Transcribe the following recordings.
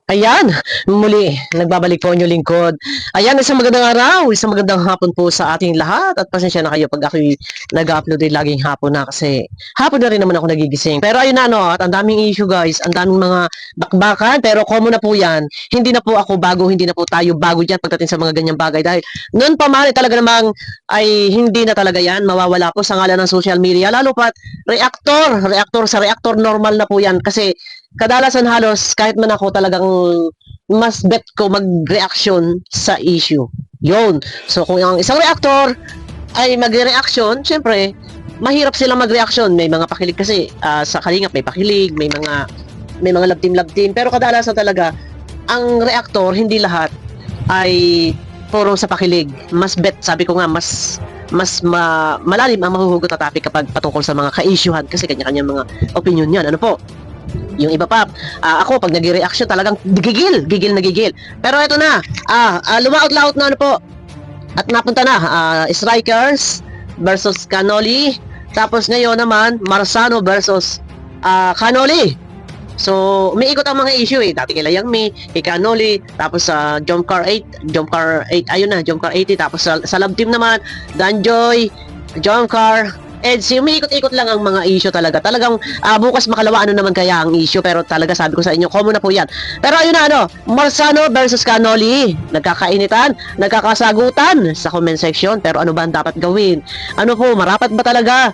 Ayan, muli, nagbabalik po ang inyong lingkod. Ayan, isang magandang araw, isang magandang hapon po sa ating lahat. At pasensya na kayo pag ako'y nag-upload din laging hapon na kasi hapon na rin naman ako nagigising. Pero ayun na, no, at ang daming issue guys, ang daming mga bakbakan, pero common na po yan. Hindi na po ako bago, hindi na po tayo bago dyan pagdating sa mga ganyang bagay. Dahil noon pa man, talaga namang ay hindi na talaga yan, mawawala po sa ngalan ng social media. Lalo pat, reactor normal na po yan. Kasi kadalasan halos kahit man ako talagang mas bet ko mag-reaction sa issue. Yun. So kung ang isang reactor ay mag-reaction, syempre, mahirap silang mag-reaction. May mga pakilig kasi sa Kalingap may pakilig, may mga love team, pero kadalasan talaga ang reactor hindi lahat ay puro sa pakilig. Mas bet, sabi ko nga, malalim ang mahuhugot na topic kapag patungkol sa mga ka-issuehan kasi kanya-kanya mga opinion yan. Ano po? Yung iba pa, ako pag nag-reaction talagang gigil na gigil. Pero ito na, lumaot-laot na ano po. At napunta na, Strikers versus Canoli. Tapos ngayon naman, Marzano versus Canoli. So, umiikot ang mga issue eh. Dati kila Yangmi, kay Canoli, tapos sa Jomcar 8, ayun na, Jomcar 80, tapos sa Love Team naman, Danjoy, Jomcar, EDSI, umiikot-ikot lang ang mga issue talaga. Talagang bukas makalawa ano naman kaya ang issue, pero talaga sabi ko sa inyo, common na po yan. Pero ayun na ano, Marzano versus Canoli, nagkakainitan, nagkakasagutan sa comment section, pero ano ba ang dapat gawin? Ano po, marapat ba talaga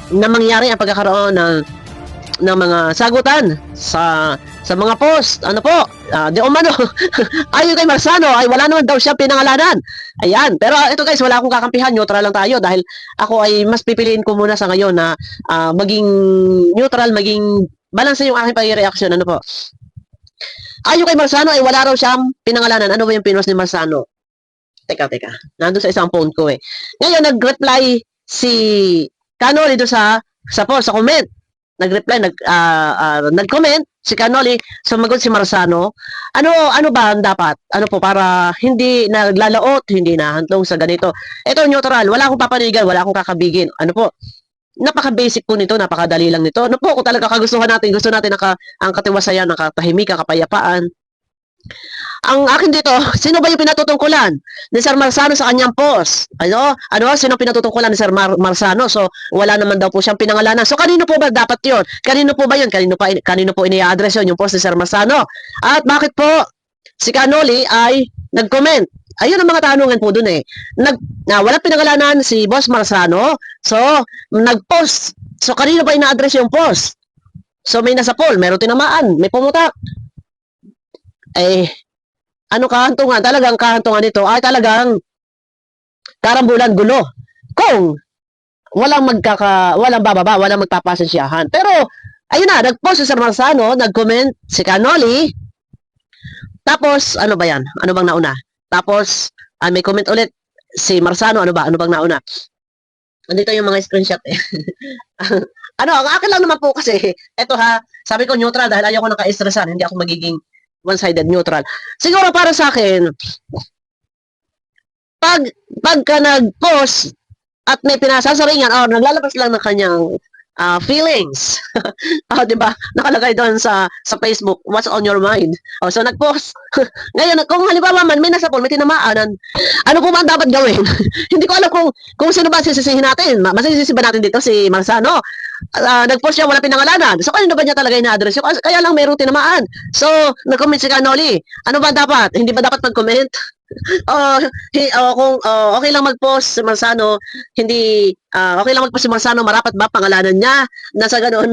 na mangyari ang pagkakaroon ng mga sagutan sa mga post? Ano po? Di umano, ayon kay Marzano ay wala naman daw siya pinangalanan. Ayan, pero ito guys, wala akong kakampihan, neutral lang tayo dahil ako ay mas pipiliin ko muna sa ngayon na maging neutral, maging balance yung aking pag-reaction. Ano po? Ayon kay Marzano ay wala raw siyang pinangalanan. Ano ba yung pinost ni Marzano? Teka. Nandun sa isang phone ko eh. Ngayon, nag-reply si Canoli doon sa post, sa comment. Nag-reply, nag-comment si Canoli, sumagot si Marzano. Ano ba ang dapat? Ano po, para hindi naglalaot, hindi nahantong sa ganito. Ito, neutral. Wala akong papanigan, wala akong kakabigin. Ano po? Napaka-basic po nito, napakadali lang nito. Ano po, kung talaga kagustuhan natin, gusto natin ang katiwasayan, ang katahimikan, kapayapaan. Ang akin dito, sino ba yung pinatutungkulan ni Sir Marzano sa kanyang post? Sino pinatutungkulan ni Sir Marzano? So, wala naman daw po siyang pinangalanan. So, kanino po ba dapat yun? Kanino po ba yun? Kanino po ini-address yun, yung post ni Sir Marzano? At bakit po si Canoli ay nag-comment? Ayun ang mga tanungan po dun eh. Walang pinangalanan si Boss Marzano. So, nag-post. So, kanino ba ina-address yung post? So, may nasa poll, meron tinamaan, may pumutak. Kahantungan? Talagang kahantungan nito ay talagang karambulan, gulo. Kung walang bababa, walang magpapasensyahan. Pero, ayun na, nag-post si Sir Marzano, nag-comment si Canoli. Tapos, ano ba yan? Ano bang nauna? Tapos, may comment ulit si Marzano, ano bang nauna? Andito yung mga screenshot eh. Ang akin lang naman po kasi, eto ha, sabi ko neutral dahil ayaw ko naka-stressan, hindi ako magiging one-sided neutral. Siguro para sa akin, pagka nag-post at may pinasasaringan or naglalabas lang ng kanyang feelings, diba? Nakalagay doon sa Facebook, what's on your mind? So nag-post. Ngayon, kung halimbawa man may nasa poll, may tinamaan, ano po ba ang dapat gawin? Hindi ko alam kung sino ba sisisihin natin. Masisisi ba natin dito si Marzano? Nag-post siya, wala pinangalanan. So, kanino ba niya talaga ina-address? Kaya lang mayroong tinamaan. So, nag-comment si Canoli. Ano ba dapat? Hindi ba dapat mag-comment? Kung okay lang mag-post si Marzano, okay lang mag-post si Marzano, marapat ba pangalanan niya? Nasa ganoon,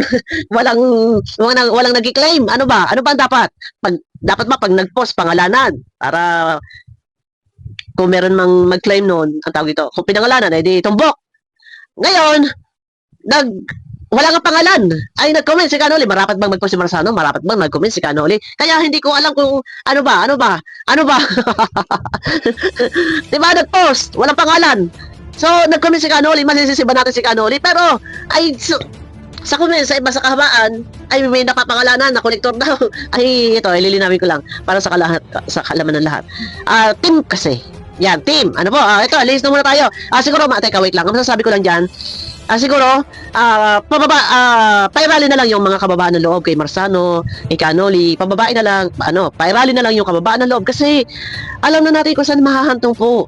walang nag-claim. Ano ba ang dapat? Dapat ba pag nag-post pangalanan? Para kung meron mang mag-claim noon, ang tawag ito, kung pinangalanan, edi tumbok. Ngayon, wala nga pangalan. Ay, nag-comment si Canoli. Marapat bang mag-post si Marzano? Marapat bang nag-comment si Canoli? Kaya hindi ko alam kung ano ba? Diba, nag-post. Walang pangalan. So, nag-comment si Canoli. Masisisi ba natin si Canoli? Pero, sa comment, sa iba sa kahabaan, ay may napapangalanan na kolektor daw. Ay, ito, ililinawin ko lang para sa kalaman ng lahat. Team kasi. Yan, team. Ano po? Ito, list na muna tayo. Siguro, teka, wait lang. Ang masasabi ko lang dyan, Siguro, pairali na lang yung mga kababaan ng loob kay Marzano, kay Canoli, pababae na lang, pairali na lang yung kababaan ng loob kasi alam na natin kung saan mahahantong po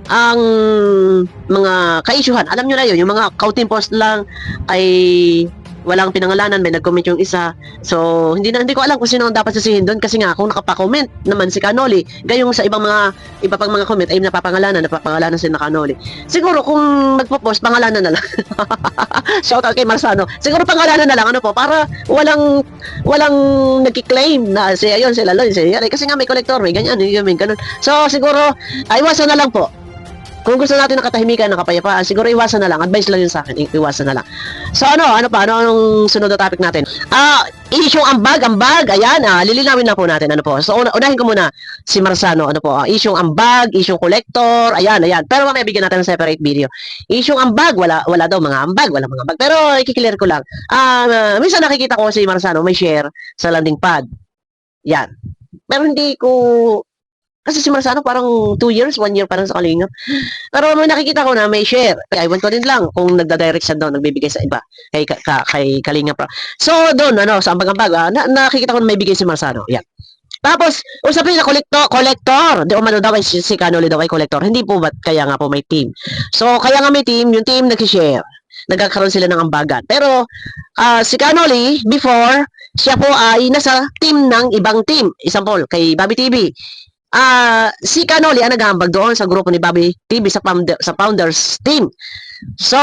ang mga ka-issuehan. Alam nyo na yun, yung mga counting post lang ay walang pinangalanan, may nag-comment yung isa. So, hindi ko alam kung sino ang dapat sisihin doon kasi nga kung nakapa-comment naman si Canoli, gayong sa iba pang mga comment ay napapangalanan si Canoli. Siguro kung nagpo-post, pangalanan na lang. Shout out kay Marzano. Siguro pangalanan na lang para walang nagki-claim na si ayun si Laloy, si Yari kasi nga may collector, may ganyan, may ganun. So, siguro iwasan na lang po. Kung gusto natin ng katahimikan, ng kapayapaan, siguro iwasan na lang. Advice lang yun sa akin, iwasan na lang. So anong sunod na topic natin? Isyong ambag, ayan, lilinawin na po natin, So unahin ko muna si Marzano, isyong ambag, isyong collector, ayan. Pero mamaya bigyan natin ng separate video. Isyong ambag, wala daw mga ambag, wala mga ambag. Pero i-clear ko lang. Minsan nakikita ko si Marzano may share sa landing pad. Yan. Pero hindi ko kasi si Marzano parang 2 years, 1 year parang sa Kalingap. Pero may nakikita ko na may share. Kaya iwan ko din lang kung nagda-direct siya doon, nagbibigay sa iba. Kay Kalingap. So doon, sa ambag-ambag, nakikita ko na may bigay si Marzano. Yan. Tapos, usapin na collector. Di umano daw si Canoli daw ay collector. Hindi po ba kaya nga po may team. So, kaya nga may team, yung team nag-share. Nagkakaroon sila ng ambagan. Pero, si Canoli, before, siya po ay nasa team ng ibang team. Example, kay Bobby TV. Si Canoli ang nag-aambag doon sa grupo ni Bobby TV sa founders team. So,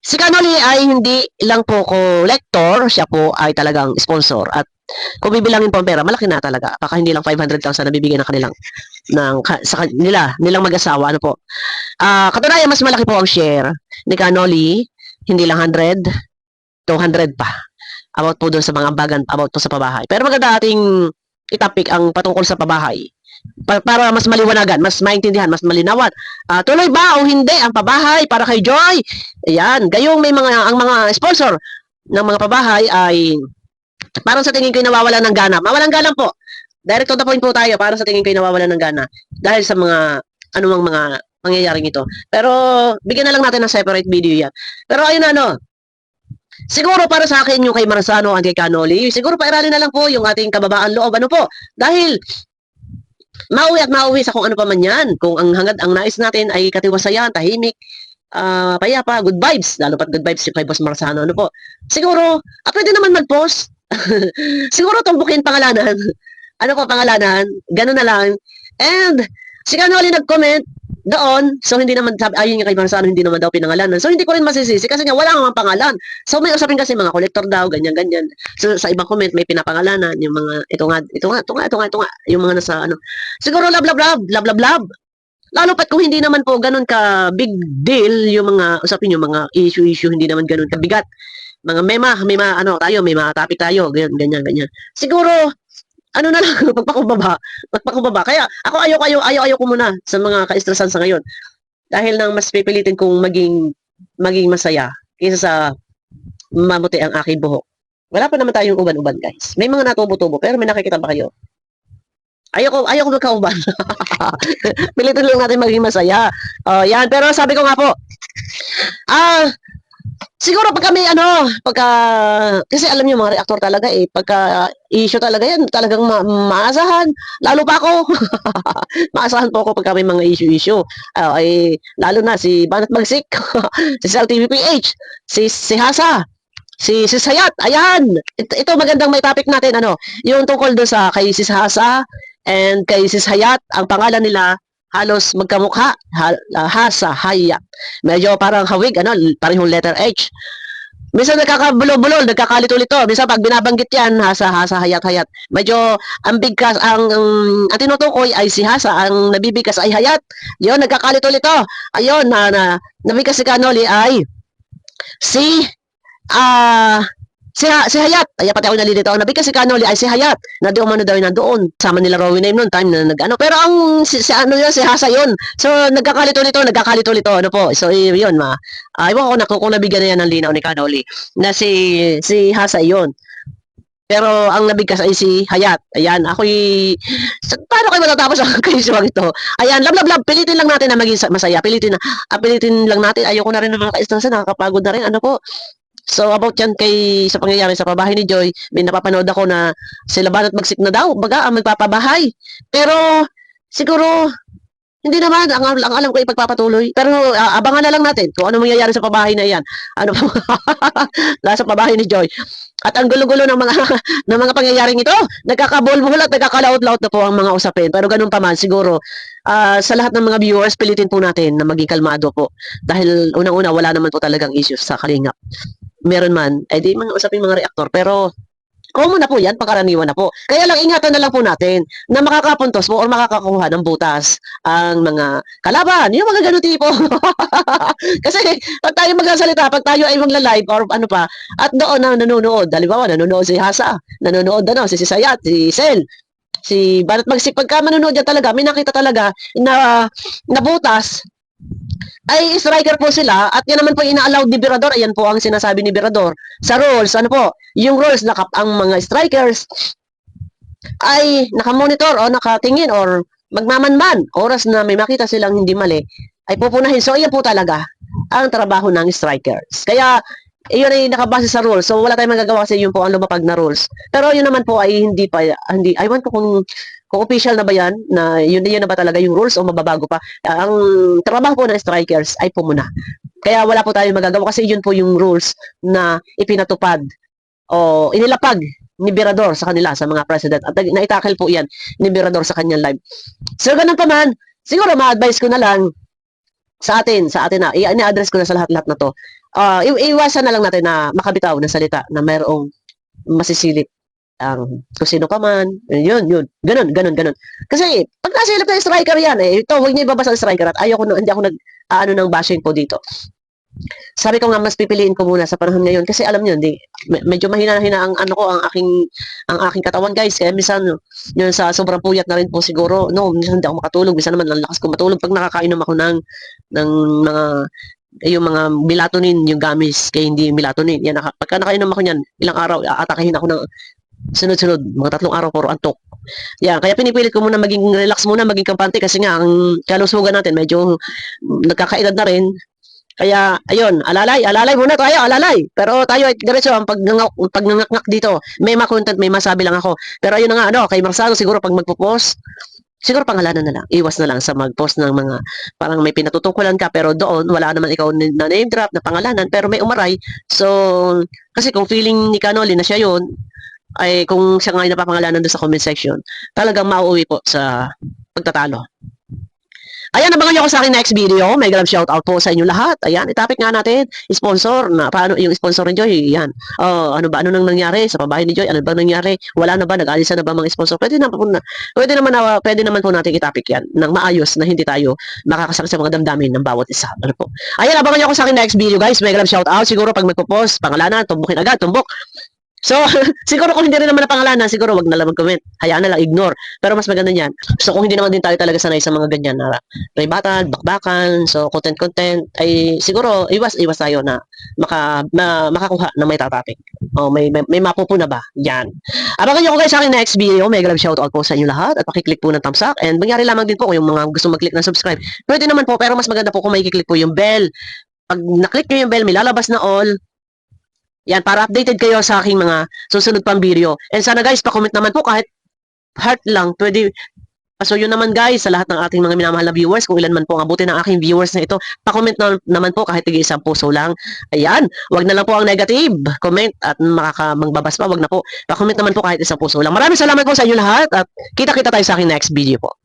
si Canoli ay hindi lang po collector, siya po ay talagang sponsor. At kung bibilangin po ang pera, malaki na talaga. Baka hindi lang 500,000 na bibigyan sa nilang mag-asawa. Katunayan, mas malaki po ang share ni Canoli, hindi lang 100, 200 pa. About po doon sa mga ambagan, about po sa pabahay. Pero maganda ating itapik ang patungkol sa pabahay para mas maliwanagan, mas maintindihan, mas malinawan. Tuloy ba o hindi ang pabahay para kay Joy? Ayan, gayong ang mga sponsor ng mga pabahay ay parang sa tingin ko nawawalan ng gana. Mawalang gana po. Direct to the point po tayo, para sa tingin ko nawawalan ng gana dahil sa mga anumang mga pangyayaring ito. Pero bigyan na lang natin ng separate video yan. Pero ayun siguro para sa akin yung kay Marzano at kay Canoli, siguro pairalin na lang po yung ating kababaan loob. Dahil mauwi sa kung ano pa man yan. Kung ang hangad, ang nais natin ay katiwasayan, tahimik, payapa, good vibes. Lalo pat good vibes yung kay Boss Marzano. Siguro, pwede naman mag-post. Siguro tumbukin pangalanan. Pangalanan? Ganun na lang. And, si Canoli nag-comment doon, so hindi naman, ayun yung kay Marzano, hindi naman daw pinangalanan. So hindi ko rin masisisi kasi nga wala namang pangalan. So may usapin kasi mga collector daw, ganyan. So sa ibang comment may pinapangalanan, yung mga, ito nga, yung mga nasa siguro love. Lalo pat kung hindi naman po ganun ka big deal, yung mga, usapin yung mga issue, hindi naman ganun kabigat. Mga may mga topic tayo, ganyan. Siguro, na lang, magpakubaba. Kaya, ako ayaw ko muna sa mga ka-estresan sa ngayon. Dahil nang mas pipilitin kong maging masaya kaysa sa mamuti ang aking buhok. Wala pa naman tayong uban-uban, guys. May mga natubo-tubo, pero may nakikita ba kayo? Ayaw ko magkauban. Pilitin lang natin maging masaya. Yan. Pero sabi ko nga po, siguro pagka may kasi alam niyo mga reactor talaga pagka issue talaga yan, talagang maasahan. Lalo pa ako. Maasahan po ako pagka may mga issue. Lalo na si Banat Magsik, si Sal TVPH, si Hasa, si Sayat. Ayan. Ito magandang may topic natin, yung tungkol doon sa kay si Hasa and kay si Sayat, ang pangalan nila halos magkamukha, Hasa, Hayat. Medyo parang hawig, parehong letter H. Minsan nagkakabulol-bulol, nagkakalito-lito. Minsan pag binabanggit yan, Hasa, Hayat. Medyo ang bigkas, ang tinutukoy ay si Hasa, ang nabibigkas ay Hayat. Yun, nagkakalito-lito. Ayun, nabigkas si Canoli ay si Hayat. Ay, pati ako nalilito. Ang nabigkas si Canoli ay si Hayat. Na di umano daw nandoon. Sama nila Rowie Name noon, time na Pero ang si Hasa yun. So, nagkakalito-lito. So, yun, iwan ko kung nabigyan na yan ng linaw ni Canoli. Na si Hasa yun. Pero ang nabigkas ay si Hayat. Ayan, paano kayo matatapos ang kaisuwang ito. Ayan, love. Pilitin lang natin na maging masaya. Pilitin lang natin. Ayoko na rin ng mga ka-stress, nakakapagod na rin. Ano po? So, about yan sa pangyayari sa pabahay ni Joy, may napapanood ako na sila Banat Bagsik na daw, baga, ang magpapabahay. Pero, siguro, hindi naman, ang alam ko ipagpapatuloy. Pero abangan na lang natin kung ano mangyayari sa pabahay na yan. Ano po, nasa pabahay ni Joy. At ang gulo-gulo ng mga ng mga pangyayaring ito, nagkakabulbul at nagkakalaot-laot na po ang mga usapin. Pero ganun pa man, siguro, sa lahat ng mga viewers, pilitin po natin na maging kalmado po. Dahil unang-una, wala naman po talagang issues sa Kalingap. Meron man, di mga usapin mga reaktor. Pero, common na po yan, pangkaraniwan na po. Kaya lang, ingatan na lang po natin na makakapuntos po o makakakuha ng butas ang mga kalaban. Yung mga ganun tipo. Kasi, pag tayo magsasalita, pag tayo ay magla-live or ano pa, at doon na nanonood, halimbawa, nanonood si Hasa, nanonood si Sayat, si Sel, si Banat Bagsik, pagka manonood yan talaga, may nakita talaga na butas, ay striker po sila at yan naman po ina-allowed ni Birador. Ayan po ang sinasabi ni Birador sa rules. Ano po? Yung rules na ang mga strikers ay nakamonitor o nakatingin or magmamanman oras na may makita silang hindi mali ay pupunahin. So, ayan po talaga ang trabaho ng strikers. Kaya, iyon ay nakabase sa rules. So, wala tayong magagawa kasi yun po ang lumapag na rules. Pero yun naman po ay hindi, aywan ko kung official na ba yan, na yun na ba talaga yung rules o mababago pa. Ang trabaho po ng strikers ay pumuna. Kaya wala po tayong magagawa kasi yun po yung rules na ipinatupad o inilapag ni Birador sa kanila, sa mga president. At naitakil po yan ni Birador sa kanyang live. So, ganun pa man, siguro ma-advise ko na lang sa atin na, i-address ko na sa lahat-lahat na to. Iwasan na lang natin na makabitaw na salita na mayroong masisilip ang kung sino ka man, yun. Ganun. Kasi, pag nasilip na yung striker yan, ito, huwag niyo ibabasa ang striker at hindi ako ng bashing po dito. Sabi ko nga, mas pipiliin ko muna sa panahon ngayon kasi alam niyo, medyo mahina-hina ang aking katawan, guys. Kaya minsan, yun sa sobrang puyat na rin po siguro, minsan hindi ako makatulog, minsan naman ang lakas ko matulog pag nakakainom ako ng mga yung mga melatonin, yung gamis, kaya hindi melatonin. Yan, pagka nakainom ako niyan, ilang araw, atakahin ako ng sunod-sunod, mga 3 araw, puro antok. Yan, kaya pinipilit ko muna maging relax muna, maging kampante kasi nga, ang kalusugan natin, medyo nagkakaedad na rin. Kaya, ayun, alalay muna tayo, alalay. Pero tayo, diretso, ang pagnangak dito, may content, may masabi lang ako. Pero ayun na nga, kay Marsado, siguro pag magpo-post, siguro pangalanan na lang, iwas na lang sa mag-post ng mga, parang may pinatutungkulan ka, pero doon, wala naman ikaw na name drop, na pangalanan, pero may umaray. So, kasi kung feeling ni Canoli na siya yun, ay kung siya nga yung napapangalanan doon sa comment section, talagang mauuwi po sa pagtatalo. Ayan, abangan nyo ako sa aking next video. May grab shoutout po sa inyo lahat. Ayan, itapik nga natin, sponsor, na paano yung sponsor ni Joy, yan. Ano nang nangyari sa pabahay ni Joy? Ano ba nangyari? Wala na ba? Nag-alisa na ba mga sponsor? Pwede naman po natin itapik yan ng maayos na hindi tayo makakasakit sa mga damdamin ng bawat isa. Ano po? Ayan, abangan nyo ako sa aking next video, guys. May grab shoutout. Siguro pag magpo-post, pangalanan, tumbukin agad, tumbok. So, siguro kung hindi rin naman na pangalanan, siguro wag na lang mag-comment. Hayaan na lang, ignore. Pero mas maganda niyan. So, kung hindi naman din tayo talaga sanay sa mga ganyan na privatan, bakbakan, so content, ay siguro iwas tayo na makakuha na may tatapik. O, may mapupuna ba? Yan. Abangan nyo ko guys sa aking next video. May grab shoutout po sa inyo lahat at pakiclick po ng thumbs up. And mangyari lamang din po kung yung mga gusto mag-click ng subscribe. Pwede naman po, pero mas maganda po kung may click po yung bell. Pag na-click nyo yung bell, may lalabas na all. Yan, para updated kayo sa aking mga susunod pang video. And sana guys, pa-comment naman po kahit heart lang. Pwede. So yun naman guys, sa lahat ng ating mga minamahal na viewers, kung ilan man po ang abutin ng aking viewers na ito, pa-comment naman po kahit tig-isang puso lang. Ayan, wag na lang po ang negative comment at magbabas pa, wag na po. Pa-comment naman po kahit isang puso lang. Maraming salamat po sa inyo lahat at kita-kita tayo sa aking next video po.